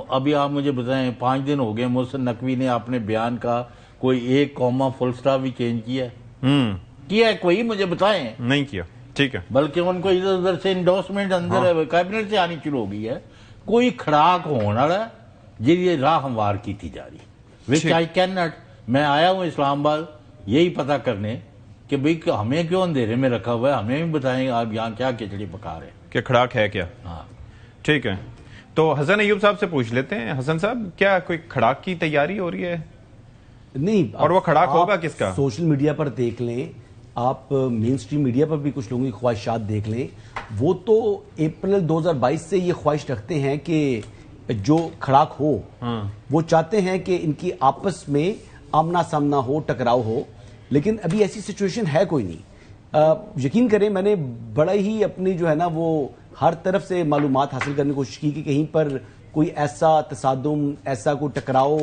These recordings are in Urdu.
ابھی آپ مجھے بتائیں 5 دن ہو گئے محسن نقوی نے اپنے بیان کا کوئی ایک کوما فل سٹاپ بھی چینج کیا ہے کوئی مجھے بتائیں؟ نہیں کیا. ٹھیک ہے. بلکہ ان کو ادھر ادھر سے انڈورسمنٹ اندر کیبنٹ سے آنی شروع ہو گئی ہے. کوئی کھڑاک ہونا رہا یہ راہ ہموار کی تھی جا رہی وچ آئی کین ناٹ. میں آیا ہوں اسلام آباد یہی پتہ کرنے کہ بھئی ہمیں کیوں اندھیرے میں رکھا ہوا ہے, ہمیں بھی بتائیں آپ یہاں کیا کھچڑی پکا رہے ہیں, کہ کھڑاک ہے کیا. ہاں ٹھیک ہے. تو حسن ایوب صاحب سے پوچھ لیتے ہیں. حسن صاحب, کیا کوئی کھڑاک کی تیاری ہو رہی ہے؟ نہیں, اور وہ کھڑاک ہوگا کس کا؟ سوشل میڈیا پر دیکھ لیں آپ, مین سٹریم میڈیا پر بھی کچھ لوگوں کی خواہشات دیکھ لیں. وہ تو اپریل 2022 سے یہ خواہش رکھتے ہیں کہ جو کھڑاک ہو, وہ چاہتے ہیں کہ ان کی آپس میں آمنا سامنا ہو, ٹکراؤ ہو, لیکن ابھی ایسی سچویشن ہے کوئی نہیں. یقین کریں میں نے بڑا ہی اپنی جو ہے نا وہ ہر طرف سے معلومات حاصل کرنے کی کوشش کی کہ کہیں پر کوئی ایسا تصادم, ایسا کوئی ٹکراؤ,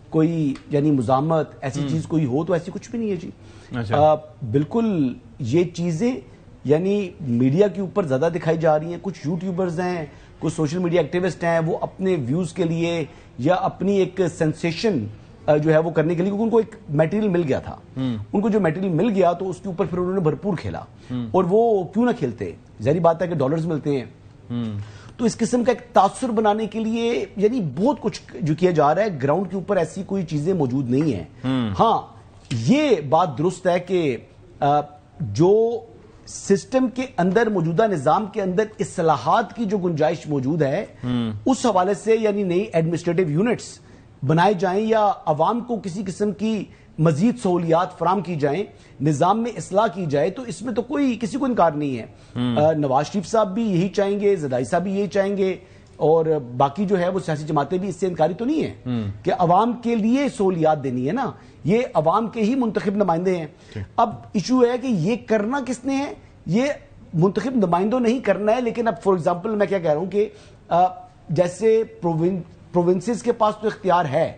کوئی یعنی مزاحمت ایسی چیز کوئی ہو, تو ایسی کچھ بھی نہیں ہے جی. بالکل یہ چیزیں یعنی میڈیا کے اوپر زیادہ دکھائی جا رہی ہیں. کچھ یوٹیوبرز ہیں, کچھ سوشل میڈیا ایکٹیوسٹ ہیں, وہ اپنے ویوز کے لیے یا اپنی ایک سینسیشن جو ہے وہ کرنے کے لیے, کیونکہ ان کو ایک میٹیریل مل گیا تھا, ان کو جو میٹیریل مل گیا تو اس کے اوپر پھر انہوں نے بھرپور کھیلا. اور وہ کیوں نہ کھیلتے, ظاہری بات ہے کہ ڈالرز ملتے ہیں. تو اس قسم کا ایک تاثر بنانے کے لیے یعنی بہت کچھ جو کیا جا رہا ہے, گراؤنڈ کے اوپر ایسی کوئی چیزیں موجود نہیں ہیں. ہاں یہ بات درست ہے کہ جو سسٹم کے اندر, موجودہ نظام کے اندر اصلاحات کی جو گنجائش موجود ہے, اس حوالے سے یعنی نئی ایڈمنسٹریٹو یونٹس بنائے جائیں یا عوام کو کسی قسم کی مزید سہولیات فراہم کی جائیں, نظام میں اصلاح کی جائے, تو اس میں تو کوئی کسی کو انکار نہیں ہے. نواز شریف صاحب بھی یہی چاہیں گے, زرداری صاحب بھی یہی چاہیں گے, اور باقی جو ہے وہ سیاسی جماعتیں بھی اس سے انکاری تو نہیں ہیں کہ عوام کے لیے سہولیات دینی ہے نا. یہ عوام کے ہی منتخب نمائندے ہیں. اب ایشو ہے کہ یہ کرنا کس نے ہے, یہ منتخب نمائندوں نہیں کرنا ہے. لیکن اب فار ایگزامپل میں کیا کہہ رہا ہوں کہ جیسے پروونسز کے پاس تو اختیار ہے,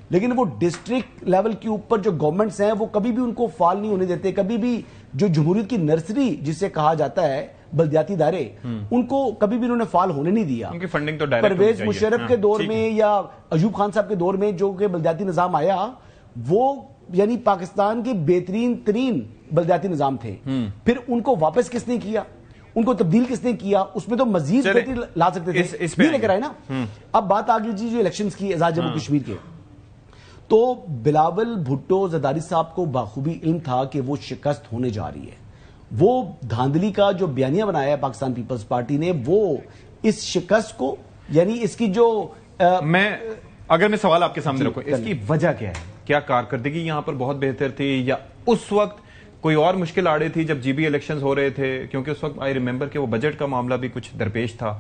لیکن وہ ڈسٹرکٹ لیول کے اوپر جو گورنمنٹس ہیں وہ کبھی بھی ان کو فعال نہیں ہونے دیتے. کبھی بھی جو جمہوریت کی نرسری جسے کہا جاتا ہے, بلدیاتی ادارے, ان کو کبھی بھی انہوں نے فعال ہونے نہیں دیا. فنڈنگ تو ڈائریکٹ پرویز مشرف کے دور میں یا ایوب خان صاحب کے دور میں جو کہ بلدیاتی نظام آیا, وہ یعنی پاکستان کے بہترین ترین بلدیاتی نظام تھے. پھر ان کو واپس کس نے کیا, ان کو تبدیل کس نے کیا, اس میں تو مزید بہتری لا سکتے تھے, نہیں لے کر آئے نا. اب بات آگے جی جو الیکشنز کی آزاد جموں کشمیر کے, تو بلاول بھٹو زرداری صاحب کو بخوبی علم تھا کہ وہ شکست ہونے جا رہی ہے. وہ دھاندلی کا جو بیانیہ بنایا ہے پاکستان پیپلز پارٹی نے, وہ اس شکست کو یعنی اس کی جو اگر میں سوال آپ کے سامنے رکھوں, اس کی وجہ کیا ہے؟ کیا کارکردگی یہاں پر بہت بہتر تھی, یا اس وقت کوئی اور مشکل آ رہی تھی جب جی بی الیکشنز ہو رہے تھے؟ کیونکہ اس وقت آئی ریممبر کہ وہ بجٹ کا معاملہ بھی کچھ درپیش تھا,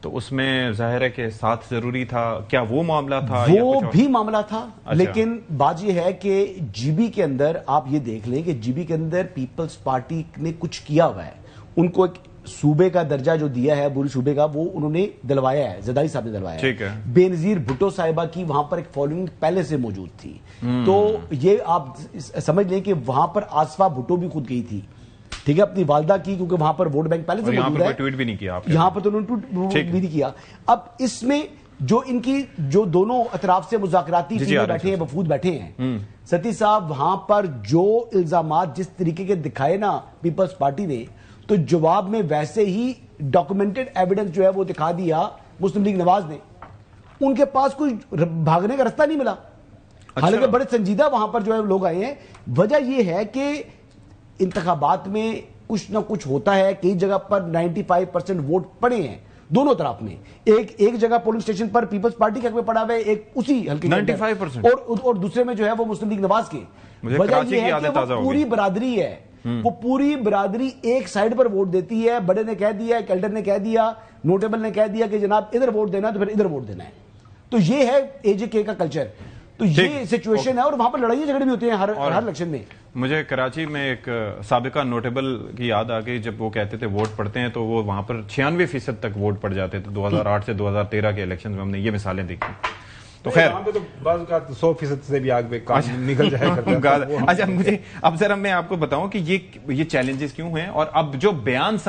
تو اس میں ظاہر ہے کہ ساتھ ضروری تھا. کیا وہ معاملہ تھا؟ وہ بھی معاملہ تھا. لیکن بات یہ ہے کہ جی بی کے اندر آپ یہ دیکھ لیں کہ جی بی کے اندر پیپلز پارٹی نے کچھ کیا ہوا ہے. ان کو ایک صوبے کا درجہ جو دیا ہے, بری صوبے کا, وہ انہوں نے دلوایا ہے, زرداری صاحب نے دلوایا ہے. بے نظیر بھٹو صاحبہ کی وہاں پر ایک فالوئنگ پہلے سے موجود تھی. تو یہ آپ سمجھ لیں کہ وہاں پر آصفہ بھٹو بھی خود گئی تھی, ٹھیک ہے, اپنی والدہ کی, کیونکہ وہاں پر ووٹ بینک پہلے سے موجود ہے. ٹویٹ بھی نہیں کیا یہاں پر تو انہوں نے ٹویٹ بھی نہیں کیا. اب اس میں جو ان کی جو دونوں اطراف سے مذاکراتی ٹیمیں بیٹھے ہیں, وفود بیٹھے ہیں, ستی صاحب وہاں پر جو الزامات جس طریقے کے دکھائے نا پیپلز پارٹی نے, تو جواب میں ویسے ہی ڈاکومنٹڈ ایویڈنس جو ہے وہ دکھا دیا مسلم لیگ نواز نے. ان کے پاس کوئی بھاگنے کا راستہ نہیں ملا. حالانکہ بڑے سنجیدہ وہاں پر جو ہے لوگ آئے ہیں. وجہ یہ ہے کہ انتخابات میں کچھ نہ کچھ ہوتا ہے. کئی جگہ پر 95% ووٹ پڑے ہیں دونوں طرف میں. ایک جگہ پولنگ اسٹیشن پر پیپلز پارٹی کے حق میں پڑا ہوا ہے, ایک اسی حلقے 95%, اور دوسرے میں جو ہے وہ مسلم لیگ نواز کے. وجہ یہ ہے کہ وہ پوری برادری ہے, وہ پوری برادری ایک سائیڈ پر ووٹ دیتی ہے. بڑے نے کہہ دیا, ایک ایلڈر نے کہہ دیا, نوٹیبل نے کہہ دیا کہ جناب ادھر ووٹ دینا تو پھر ادھر ووٹ دینا ہے. تو یہ ہے اے جے کے کا کلچر. تو یہ سچویشن ہے, اور وہاں پر لڑائیاں جھگڑے بھی ہوتے ہیں ہر الیکشن میں. مجھے کراچی میں ایک سابقہ نوٹیبل کی یاد آ گئی, جب وہ کہتے تھے ووٹ پڑتے ہیں تو وہ وہاں پر 96% تک ووٹ پڑ جاتے تھے. 2008 سے 2013 کے الیکشن میں ہم نے یہ مثالیں دیکھی. تو خیر تو بعض کا 100% سے بھی آگ پہ کام نکل جائے کرتا ہے. اچھا, مجھے اب ذرا میں آپ کو بتاؤں کہ یہ چیلنجز کیوں ہیں, اور اب جو بیان